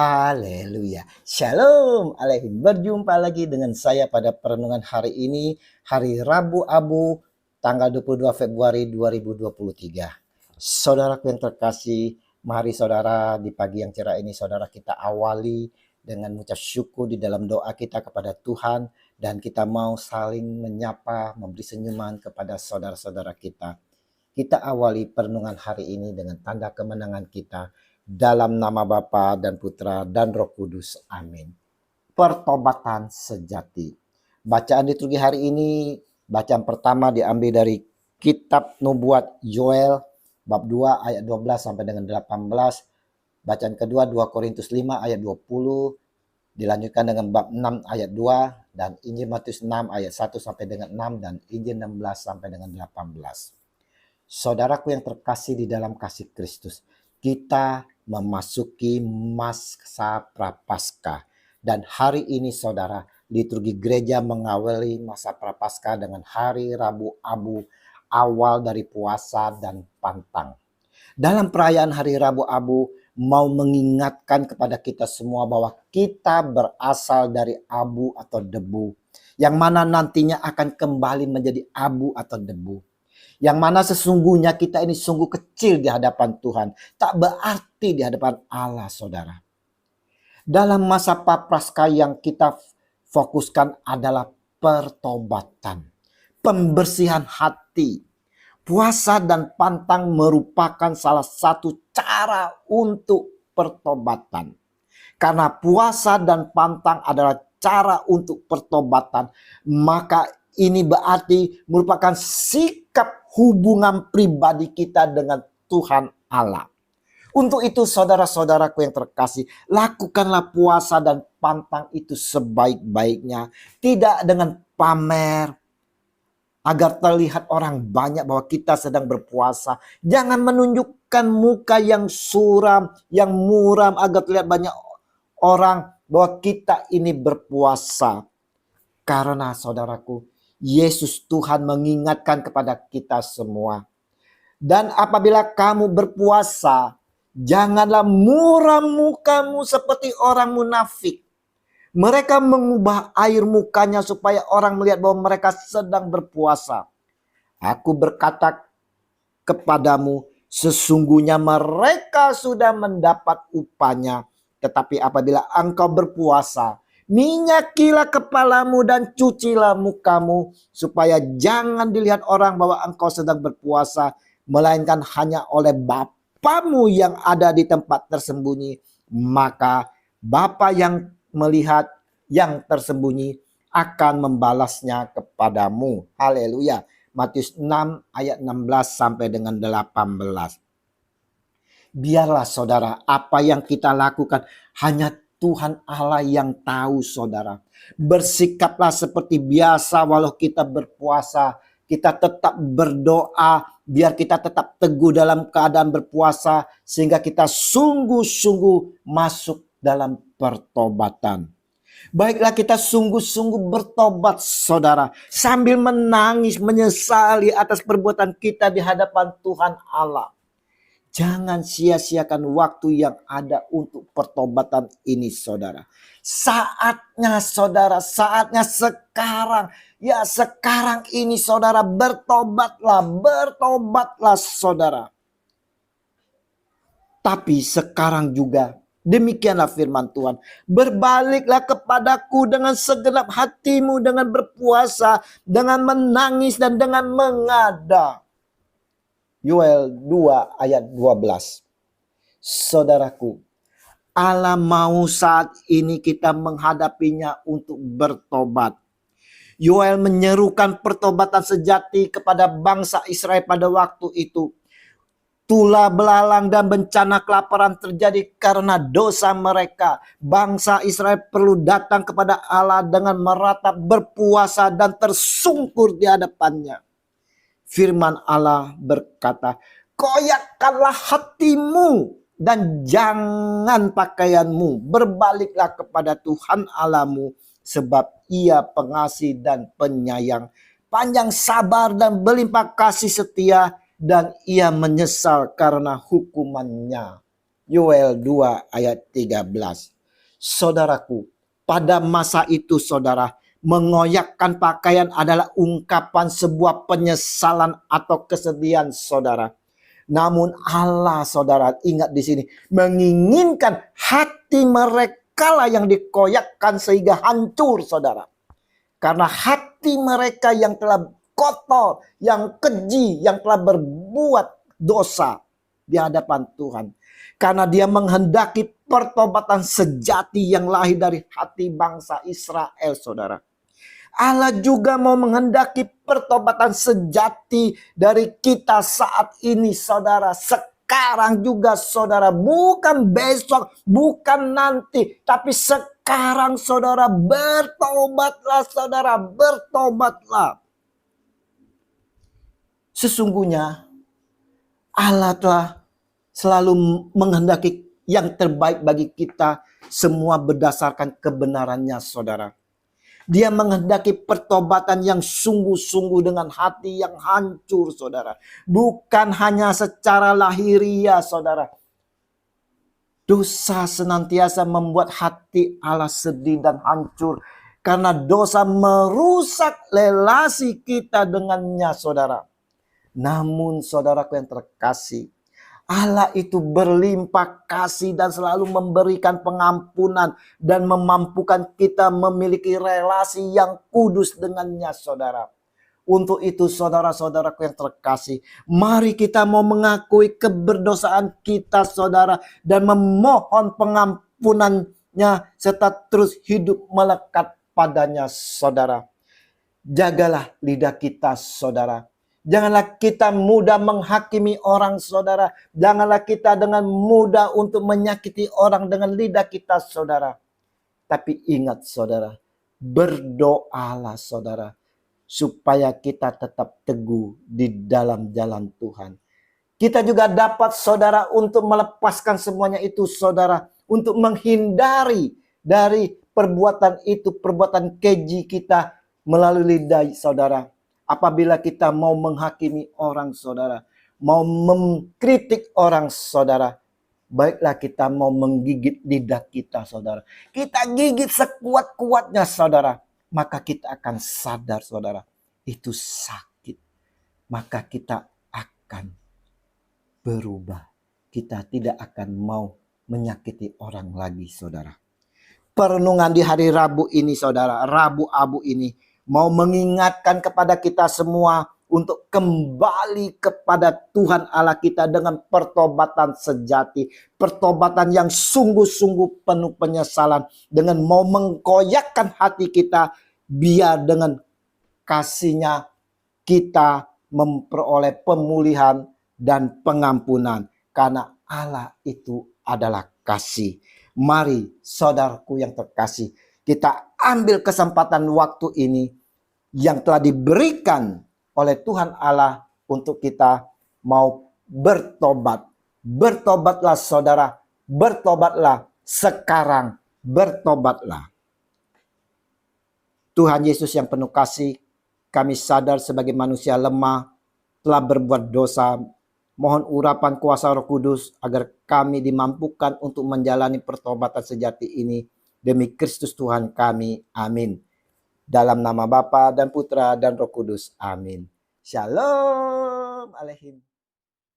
Haleluya. Shalom Alaikum. Berjumpa lagi dengan saya pada perenungan hari ini, hari Rabu Abu, tanggal 22 Februari 2023. Saudaraku yang terkasih, mari saudara di pagi yang cerah ini saudara kita awali dengan mengucap syukur di dalam doa kita kepada Tuhan, dan kita mau saling menyapa, memberi senyuman kepada saudara-saudara kita. Kita awali perenungan hari ini dengan tanda kemenangan kita. Dalam nama Bapa dan Putra dan Roh Kudus. Amin. Pertobatan sejati. Bacaan liturgi hari ini, bacaan pertama diambil dari kitab Nubuat Yoel bab 2 ayat 12 sampai dengan 18. Bacaan kedua 2 Korintus 5 ayat 20. Dilanjutkan dengan bab 6 ayat 2 dan Injil Matius 6 ayat 1 sampai dengan 6 dan Injil 16 sampai dengan 18. Saudaraku yang terkasih di dalam kasih Kristus, kita memasuki masa Prapaskah, dan hari ini saudara, liturgi gereja mengawali masa Prapaskah dengan hari Rabu Abu, awal dari puasa dan pantang. Dalam perayaan hari Rabu Abu mau mengingatkan kepada kita semua bahwa kita berasal dari abu atau debu, yang mana nantinya akan kembali menjadi abu atau debu. Yang mana sesungguhnya kita ini sungguh kecil di hadapan Tuhan. Tak berarti di hadapan Allah, saudara. Dalam masa Prapaskah yang kita fokuskan adalah pertobatan. Pembersihan hati. Puasa dan pantang merupakan salah satu cara untuk pertobatan. Karena puasa dan pantang adalah cara untuk pertobatan, maka ini berarti merupakan sikap hubungan pribadi kita dengan Tuhan Allah. Untuk itu saudara-saudaraku yang terkasih, lakukanlah puasa dan pantang itu sebaik-baiknya. Tidak dengan pamer, agar terlihat orang banyak bahwa kita sedang berpuasa. Jangan menunjukkan muka yang suram, yang muram, agar terlihat banyak orang bahwa kita ini berpuasa. Karena saudaraku, Yesus Tuhan mengingatkan kepada kita semua. Dan apabila kamu berpuasa, janganlah muram mukamu seperti orang munafik. Mereka mengubah air mukanya supaya orang melihat bahwa mereka sedang berpuasa. Aku berkata kepadamu, sesungguhnya mereka sudah mendapat upahnya. Tetapi apabila engkau berpuasa, minyakilah kepalamu dan cucilah mukamu, supaya jangan dilihat orang bahwa engkau sedang berpuasa, melainkan hanya oleh Bapamu yang ada di tempat tersembunyi. Maka Bapa yang melihat yang tersembunyi akan membalasnya kepadamu. Haleluya. Matius 6 ayat 16 sampai dengan 18. Biarlah saudara, apa yang kita lakukan hanya Tuhan Allah yang tahu, saudara. Bersikaplah seperti biasa walau kita berpuasa. Kita tetap berdoa biar kita tetap teguh dalam keadaan berpuasa, sehingga kita sungguh-sungguh masuk dalam pertobatan. Baiklah, kita sungguh-sungguh bertobat, saudara, sambil menangis menyesali atas perbuatan kita di hadapan Tuhan Allah. Jangan sia-siakan waktu yang ada untuk pertobatan ini, saudara. Saatnya, saudara, saatnya sekarang. Ya, sekarang ini, saudara, bertobatlah, saudara. Tapi sekarang juga, demikianlah firman Tuhan. Berbaliklah kepadaku dengan segenap hatimu, dengan berpuasa, dengan menangis, dan dengan mengada. Yoel 2 ayat 12. Saudaraku, Allah mau saat ini kita menghadapinya untuk bertobat. Yoel menyerukan pertobatan sejati kepada bangsa Israel pada waktu itu. Tulah belalang dan bencana kelaparan terjadi karena dosa mereka. Bangsa Israel perlu datang kepada Allah dengan meratap, berpuasa, dan tersungkur di hadapannya. Firman Allah berkata, koyakkanlah hatimu dan jangan pakaianmu. Berbaliklah kepada Tuhan Allahmu, sebab Ia pengasih dan penyayang, panjang sabar dan berlimpah kasih setia, dan Ia menyesal karena hukumannya. Yoel 2 ayat 13. Saudaraku, pada masa itu saudara, mengoyakkan pakaian adalah ungkapan sebuah penyesalan atau kesedihan saudara. Namun Allah saudara, ingat di sini, menginginkan hati mereka lah yang dikoyakkan sehingga hancur saudara. Karena hati mereka yang telah kotor, yang keji, yang telah berbuat dosa di hadapan Tuhan. Karena dia menghendaki pertobatan sejati yang lahir dari hati bangsa Israel saudara. Allah juga mau menghendaki pertobatan sejati dari kita saat ini saudara. Sekarang juga saudara, bukan besok, bukan nanti, tapi sekarang saudara, bertobatlah saudara, bertobatlah. Sesungguhnya Allah telah selalu menghendaki yang terbaik bagi kita, semua berdasarkan kebenarannya saudara. Dia menghendaki pertobatan yang sungguh-sungguh dengan hati yang hancur saudara. Bukan hanya secara lahiriah saudara. Dosa senantiasa membuat hati Allah sedih dan hancur. Karena dosa merusak relasi kita dengannya saudara. Namun saudaraku yang terkasih, Allah itu berlimpah kasih dan selalu memberikan pengampunan dan memampukan kita memiliki relasi yang kudus dengannya saudara. Untuk itu saudara-saudaraku yang terkasih, mari kita mau mengakui keberdosaan kita saudara dan memohon pengampunannya serta terus hidup melekat padanya saudara. Jagalah lidah kita saudara. Janganlah kita mudah menghakimi orang saudara. Janganlah kita dengan mudah untuk menyakiti orang dengan lidah kita saudara. Tapi ingat saudara, berdoalah saudara, supaya kita tetap teguh di dalam jalan Tuhan. Kita juga dapat saudara untuk melepaskan semuanya itu saudara. Untuk menghindari dari perbuatan itu, perbuatan keji kita melalui lidah saudara. Apabila kita mau menghakimi orang saudara, mau mengkritik orang saudara, baiklah kita mau menggigit lidah kita saudara. Kita gigit sekuat-kuatnya saudara. Maka kita akan sadar saudara, itu sakit. Maka kita akan berubah. Kita tidak akan mau menyakiti orang lagi saudara. Perenungan di hari Rabu ini saudara, Rabu Abu ini, mau mengingatkan kepada kita semua untuk kembali kepada Tuhan Allah kita dengan pertobatan sejati. Pertobatan yang sungguh-sungguh penuh penyesalan. Dengan mau mengkoyakkan hati kita, biar dengan kasih-Nya kita memperoleh pemulihan dan pengampunan. Karena Allah itu adalah kasih. Mari saudaraku yang terkasih, kita ambil kesempatan waktu ini yang telah diberikan oleh Tuhan Allah untuk kita mau bertobat. Bertobatlah saudara, bertobatlah sekarang, bertobatlah. Tuhan Yesus yang penuh kasih, kami sadar sebagai manusia lemah, telah berbuat dosa. Mohon urapan kuasa Roh Kudus agar kami dimampukan untuk menjalani pertobatan sejati ini. Demi Kristus Tuhan kami. Amin. Dalam nama Bapa dan Putra dan Roh Kudus. Amin. Shalom Aleichem.